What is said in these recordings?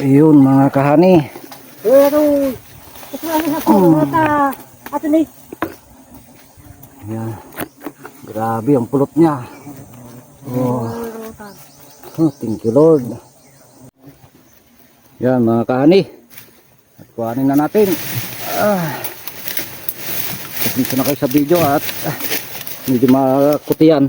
Ayun mga kahani. Ayan. Grabe ang pulot niya. Oh. Thank you Lord. Yan mga kahani. At kuhanin na natin. Pasensya na kayo sa video at medyo makutian.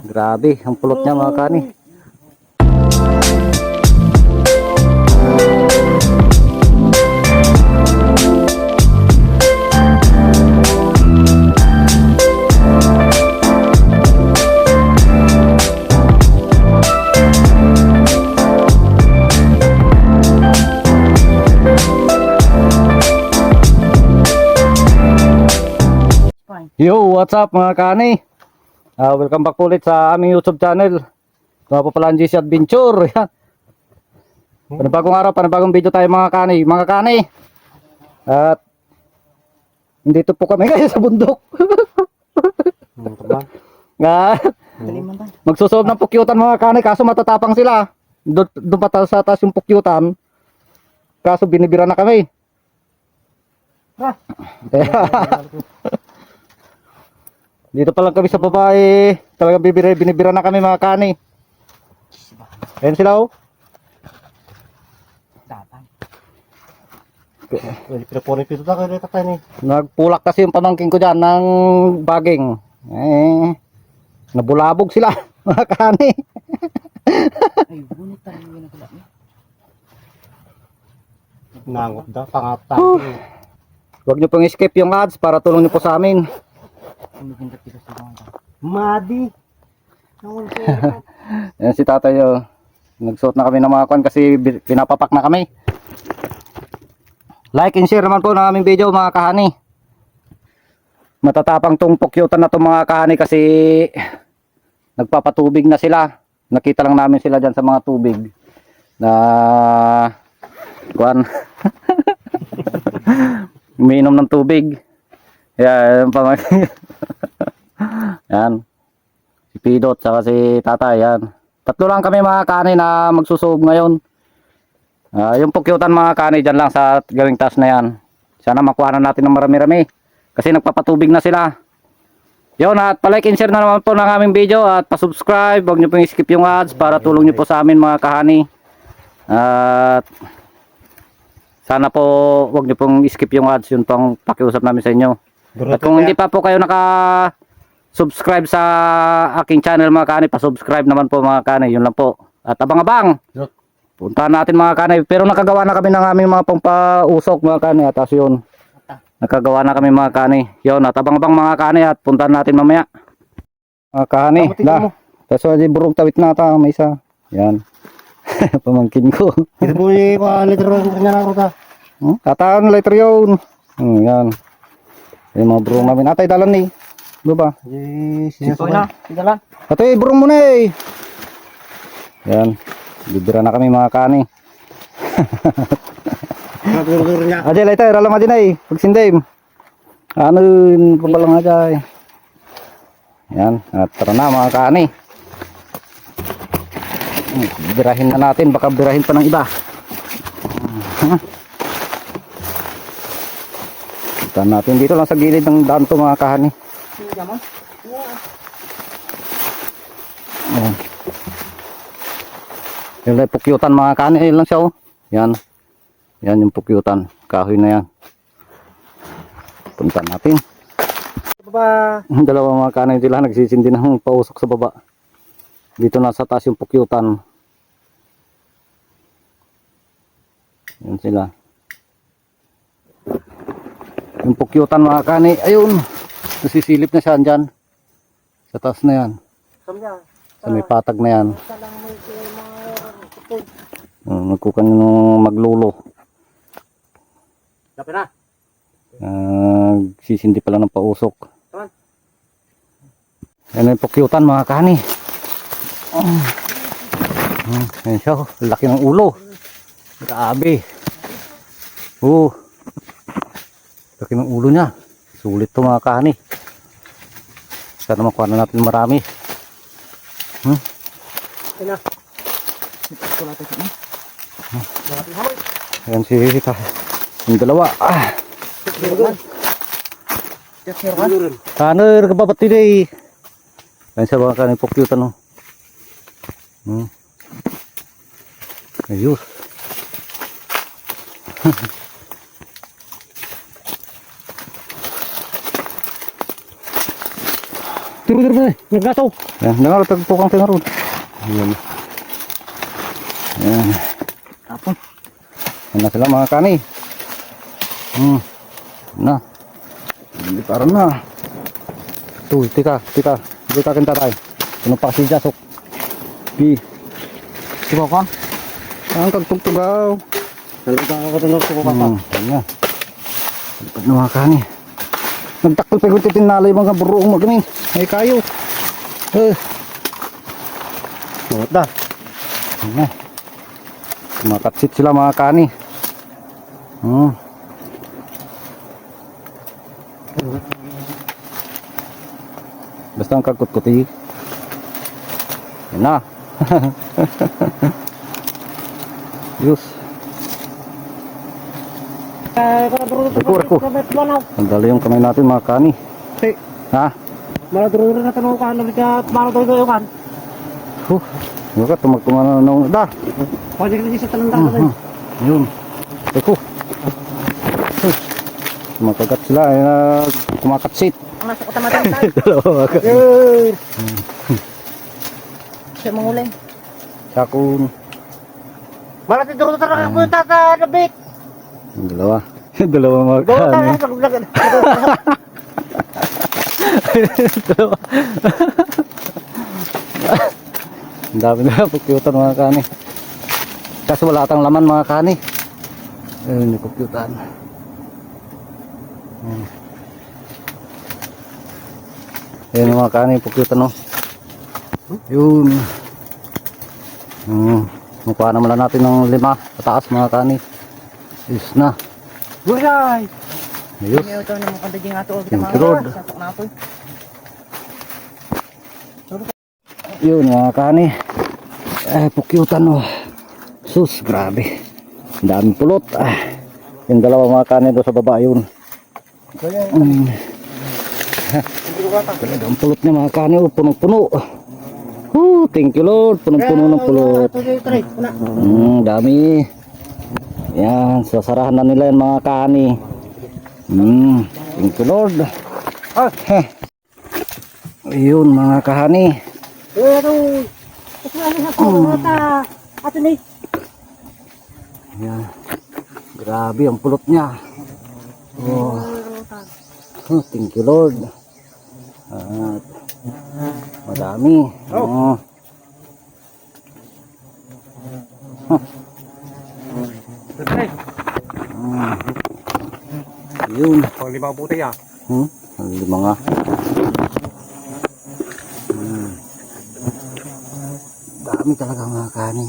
Grabe ang pulot niya mga kahani. Yo, what's up mga kani? Welcome back ulit sa aming YouTube channel. Mga po pala ang GC Adventure. Panibagong araw, panibagong video tayo mga kani. Mga kani. At dito po kami ngayon sa bundok. Magsusuob ng pukyutan mga kani, kaso matatapang sila. Doon pa sa taas yung pukyutan. Kaso binibira na kami. Dito pa lang kami sa babae, talagang binibira na kami mga kani. Ayan sila oh. Nagpulak kasi yung pamangking ko dyan ng baging. Nabulabog sila mga kani. Nangot daw, pangatang. Huwag nyo pong escape yung ads para tulong nyo po sa amin. Madi. Yan si tatay oh. Nagsuot na kami ng mga kwan kasi pinapapak na kami. Like and share naman po ng aming video mga kahani. Matatapang tong pukyutan na tong mga kahani kasi nagpapatubig na sila. Nakita lang namin sila dyan sa mga tubig na kwan. Umiinom ng tubig. Yan yan. Si Pidot saka si Tatay yan. Tatlo lang kami mga kani na magsusuog ngayon. Yung pukyutan mga kani dyan lang sa galing taas na yan. Sana makuha na natin ng marami-rami. Kasi nagpapatubig na sila. Yun at palike and share na naman po ng aming video. At pasubscribe. Huwag nyo pong skip yung ads para tulong nyo po sa amin mga kahani. At sana po huwag nyo pong skip yung ads. Yun pong pakiusap namin sa inyo. At kung hindi pa po kayo naka-subscribe sa aking channel mga kanay, pa-subscribe naman po mga kanay, yun lang po. At abang-abang, puntahan natin mga kanay. Pero nakagawa na kami ng aming mga pampausok mga kanay. At yun, nakagawa na kami mga kanay. Yun, at abang-abang mga kanay at puntahan natin mamaya. Mga kanay, tapos burong tawit na ata, may isa. Yan, pamangkin ko. Ito po yung letter niya na ruta. Kataan letter yun. Yan. Yung mga burong namin. Atay, dalan ni. Ano ba? Sinasabi na. Dalan. Atay, burong mo na eh. Yan. Bibira na kami mga kani. Adi, later. Alam adi na eh. Pagsindim. Ano yun? Pabalang aja eh. Yan. At tara na mga kani. Birahin na natin. Baka birahin pa ng iba. Natin dito lang sa gilid ng daan to mga kahani. Yan yung pukyutan mga kahani. Ayun lang siya oh. Yan. Yan yung pukyutan. Kahoy na yan. Punta natin. Baba. Dalawa mga kahani sila nagsisindi ng pausok sa baba. Dito na sa taas yung pukyutan. Yan sila. Yung pukyutan mga kani, ayun, nasisilip na siya dyan sa taas na yan, sa may patag na yan. Nagkukan yung maglulo. Sisindi pala ng pausok. Yan yung pukyutan mga kani. Yan siya, laki ng ulo. Grabe. Laki ng ulo niya. Sulit to mga kahani. Sana makuha na natin marami. Ito na. Ayan si Rita. Yung dalawa. Ano yung kababati na eh. Ayan sa mga kanin pokyutan oh. Ayos. Turo na. Yung gato. Ayan, nangalatag po kang tingaroon. Ayan. Ayan. Tapon. Ayan na sila mga kani. Na. Hindi parang na. Tuh, tika. Hindi ka kinta tayo. Ano pa si Jasok? Di. Diba ko? Ang kagtugtugaw. Talaga ako tulog ko pa. Ayan na. Lipat na mga kani. Nagtakol pa yung tinalay mga buruong magamin. Ay kayo. Buot na. Ayan na. Makatsit sila mga kani. Basta ang kagkut-kuti. Ayan na. Yus. Reku. Ang dali yung kamay natin mga kani. Ha? Maladuro na tanong ka. Maladuro yung kan. Huwag ka tumagtumana na da. Pwede ka sa tanong ka. Yun. Reku. Kumakagat sila. Kumakatsit. Ang nasa kutamatin tayo. Dalawa ka. Siya manguling. Sakun. Maladuro na tanong ka po yung tata. Nabit. Yung dalawa. Yung dalawa mga kani. Dalawa. Ang dami na pukyutan mga kani. Kasi wala tang laman mga kani. Ayun yung pukyutan. Ayun mga kani pukyutan no. Yun. Mukha naman lang natin ng 5 pataas mga kani. Is na. Gulay. Ayos. Ngayon ito naman kandaging ato. Yung kirod. Satok na ako. Yun mga kani. Pukyutan no. Sus, grabe. Ang daming pulot. Yung dalawa mga kani doon sa baba yun. Talagang pulot niya mga kani. Punong-puno. Thank you Lord. Punong-puno ng pulot. Dami. Yan, sasarahan na nila yung mga kani. Thank you Lord. Ayun mga kahani. Yan. Grabe ang pulot niya. Thank you Lord. At madami. Yun. Pang 5 buti ah. Ang 5 nga. Dami talaga mga kani.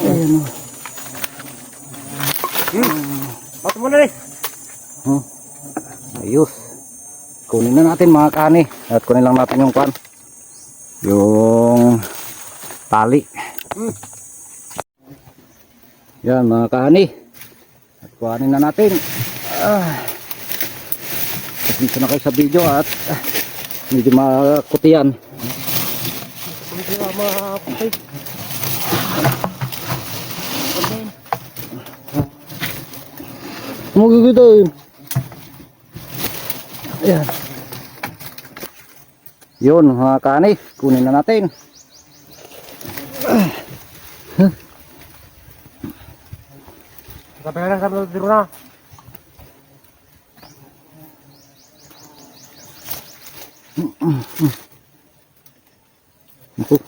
Ayan o. Bato mo na rin. Ayos. Kunin na natin mga kani. At kunin lang natin yung kwan. Yung tali. Yan mga kani. At kuhanin na natin. Dito na kayo sa video at medyo makutian. Magigito. Ayan. Yun mga kani. Kunin na natin. Sabi na dito na.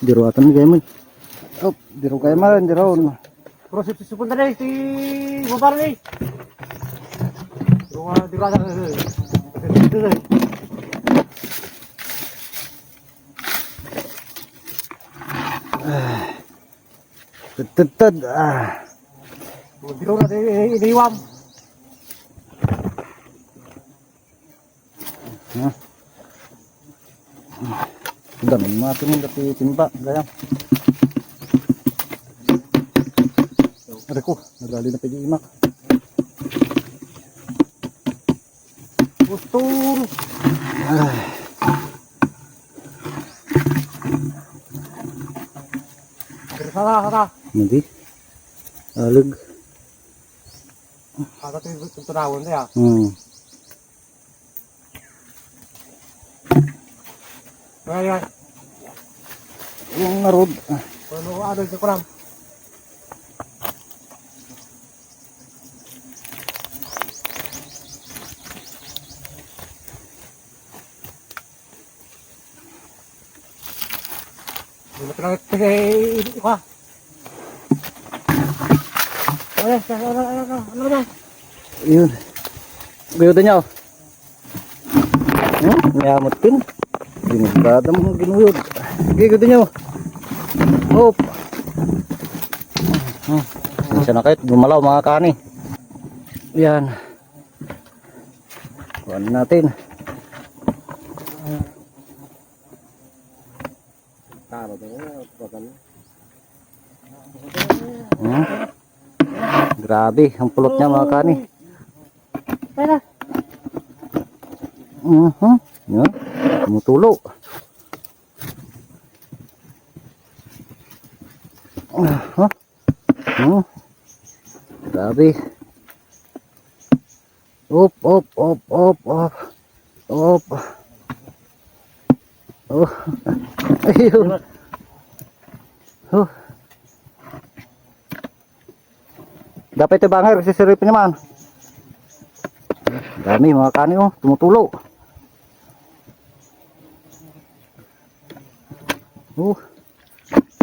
Diruatan kayo mo. Diru kayo man. Diru. Pero si punta na si Bupar ni. Di ba Tad. Biro na iniwam. Ganun natin yung dati timba. Gaya. Aray ko, nagali na pag-iimak. Gustor. Kata. Hindi. Alag. Kata ito yung tunawon na ya. Ayan. Yung narod. Ano yung kuram? Hindi na pinangit kasi ito ka. Ano ba? Yun. Gayudan niya. Mayamot pin. Ginugada mo ginuyod. Gayudan niya. Hop. Isa na kahit gumalaw mga kani. Yan. Kuhan natin. Grabe, ang pulot niya mga kani. Tara. Yan. Tumutulo. Grabe. Op. Oh. Ayun. Dapat ito bangay, sisiripin naman. Dami mga kani oh, tumutulo.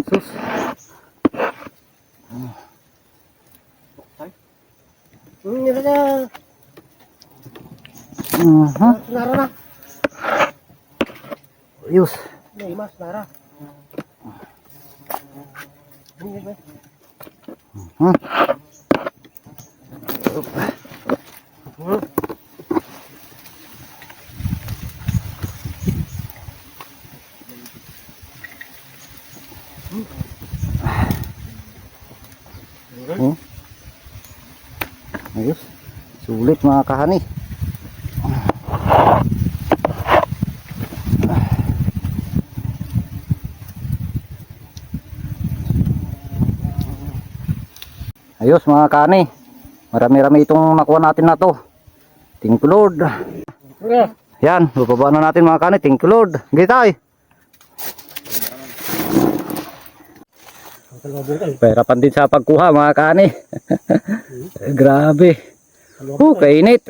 Sus. Nara na. Ayos. May mas nara. Ayos. Sulit mga kahani. Ayos mga kani. Marami-rami itong nakuha natin na to. Thank you Lord. Yan, bababa na natin mga kani. Thank you Lord. Gitay. Perapan din sa pagkuha mga kani. Grabe. Kainit.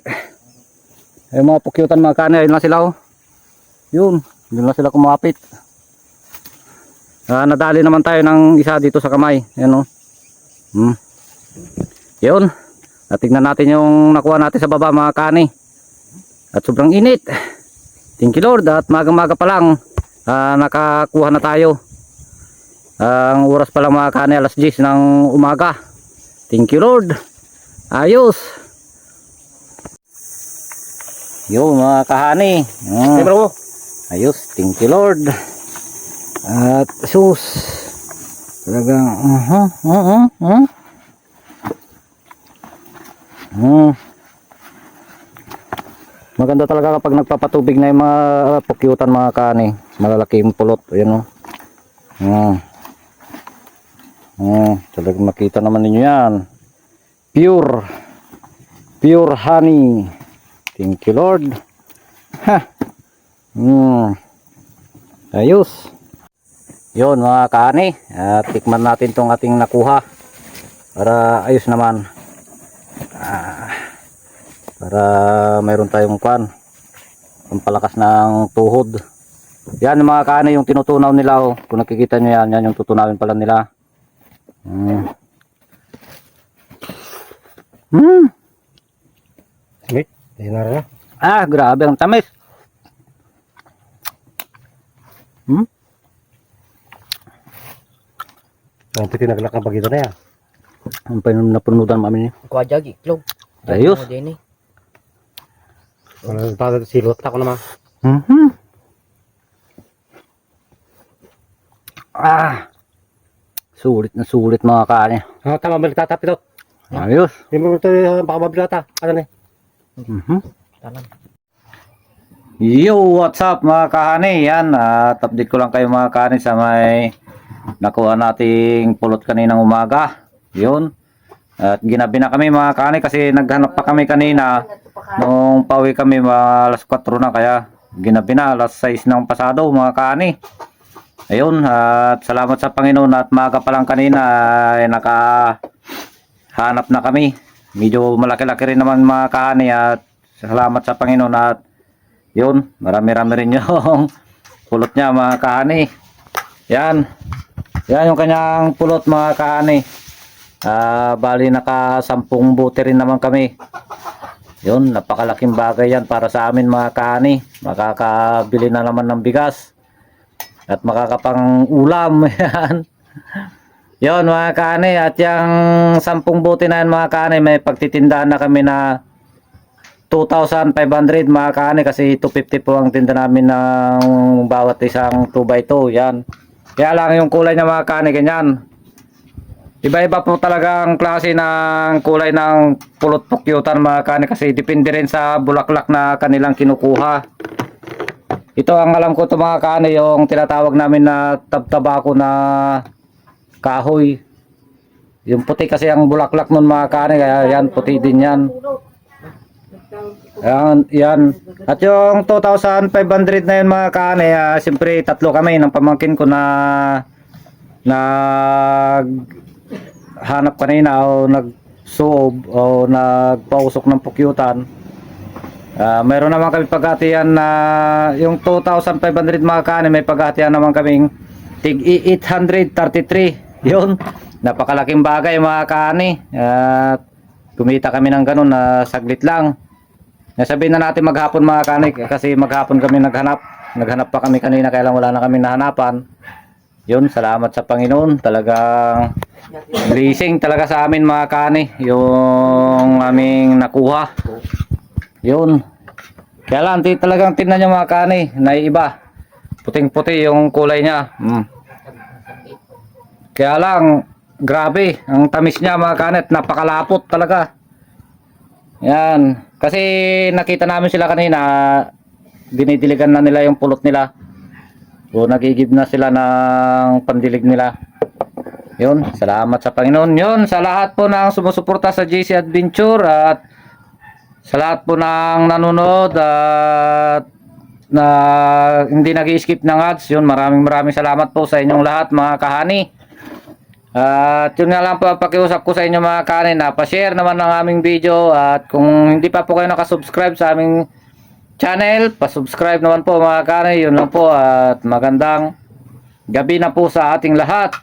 Ay mga pukyutan mga kani. Ayun lang sila oh. Yun. Yun lang sila kumapit. Nadali naman tayo ng isa dito sa kamay. Yan oh. Yun. Tingnan natin yung nakuha natin sa baba mga kani. At sobrang init. Thank you Lord. At maga-maga pa lang nakakuha na tayo. Ang oras pa lang mga kani, alas 10 ng umaga. Thank you Lord. Ayos. Yun mga kahani. Ayos. Thank you Lord. At sus. Talagang maganda talaga kapag nagpapatubig na yung mga pukyutan mga kani. Malalaki yung pulot. Ayan o. Talagang makita naman ninyo yan. Pure honey. Thank you Lord. Ayos. Yun mga kani. Tikman natin tong ating nakuha. Para ayos naman. Para mayroon tayong pampalakas ng tuhod. Yan mga kani yung tinutunaw nila oh. Kung nakikita nyo yan, yan yung tutunawin pala nila. Grabe ang tamis. Ang pinaglak ng bagito na yan. Ang napunutan mami niya. Kuha jag iklog. Ayos. Silot ako naman. Sulit mga kani. Tama, balik tatap ito. Ayos. Hindi mo ito, baka mabilata. Ano na Tanan. Yo, what's up mga kahani? Yan, update ko lang kayo mga kahani sa may nakuha nating pulot kaninang umaga. Yun. At ginabi na kami mga kahani kasi naghanap pa kami kanina. Nung pauwi kami alas 4 na kaya ginabi na alas 6 ng pasado mga kahani. Ayun, at salamat sa Panginoon at maaga pa lang kanina ay nakahanap na kami. Medyo malaki-laki rin naman mga kahani at salamat sa Panginoon at yun, marami-rami rin yung pulot niya mga kahani. Yan. Yan yung kanyang pulot mga kahani. Bali naka 10 buti rin naman kami. Yun, napakalaking bagay yan para sa amin mga kahani. Makakabili na naman ng bigas. At makakapang ulam. Yan. Yun mga kahani. At yung 10 buti na yan mga kahani, may pagtitindahan na kami na 2,500 mga kahani kasi 250 po ang tinda namin ng bawat isang 2x2. Yan. Kaya lang yung kulay niya mga kahani ganyan. Iba-iba po talagang klase ng kulay ng pulot pukyutan mga kahani kasi depende rin sa bulaklak na kanilang kinukuha. Ito ang alam ko to mga kahani, yung tinatawag namin na tabtabako na kahoy. Yung puti kasi ang bulaklak nun mga kahani kaya yan puti din yan. Yan. At yung 2,500 na yun mga kahani, siyempre tatlo kami ng pamangkin ko na hanap kanina o nagsuob o nagpausok ng pukyutan. Mayroon naman kami paghatian na yung 2,500 mga kahani, may paghatian naman kaming tig 833. Yun, napakalaking bagay mga kahani. At kumita kami ng ganun na saglit lang. Nasabihin na natin maghapon mga kahani kasi maghapon kami naghanap pa kami kanina kaya lang wala na kami nahanapan. Yun, salamat sa Panginoon, talagang blessing talaga sa amin mga kahani yung aming nakuha. Yun, kaya lang talagang tingnan nyo mga kahani, naiiba, puting puti yung kulay niya. Kaya lang grabe ang tamis niya mga kahani at napakalapot talaga. Yan, kasi nakita namin sila kanina, dinidiligan na nila yung pulot nila. O nagigib na sila ng pandilig nila. Yun, salamat sa Panginoon. Yun, sa lahat po ng sumusuporta sa JC Adventure at sa lahat po ng nanonood at na hindi nag-skip ng ads. Yun, maraming salamat po sa inyong lahat mga kahani. At yun nga lang po, pakiusap ko sa inyo mga kahani na pa-share naman ng aming video. At kung hindi pa po kayo nakasubscribe sa aming channel, pa-subscribe naman po mga kahani. Yun lang po at magandang gabi na po sa ating lahat.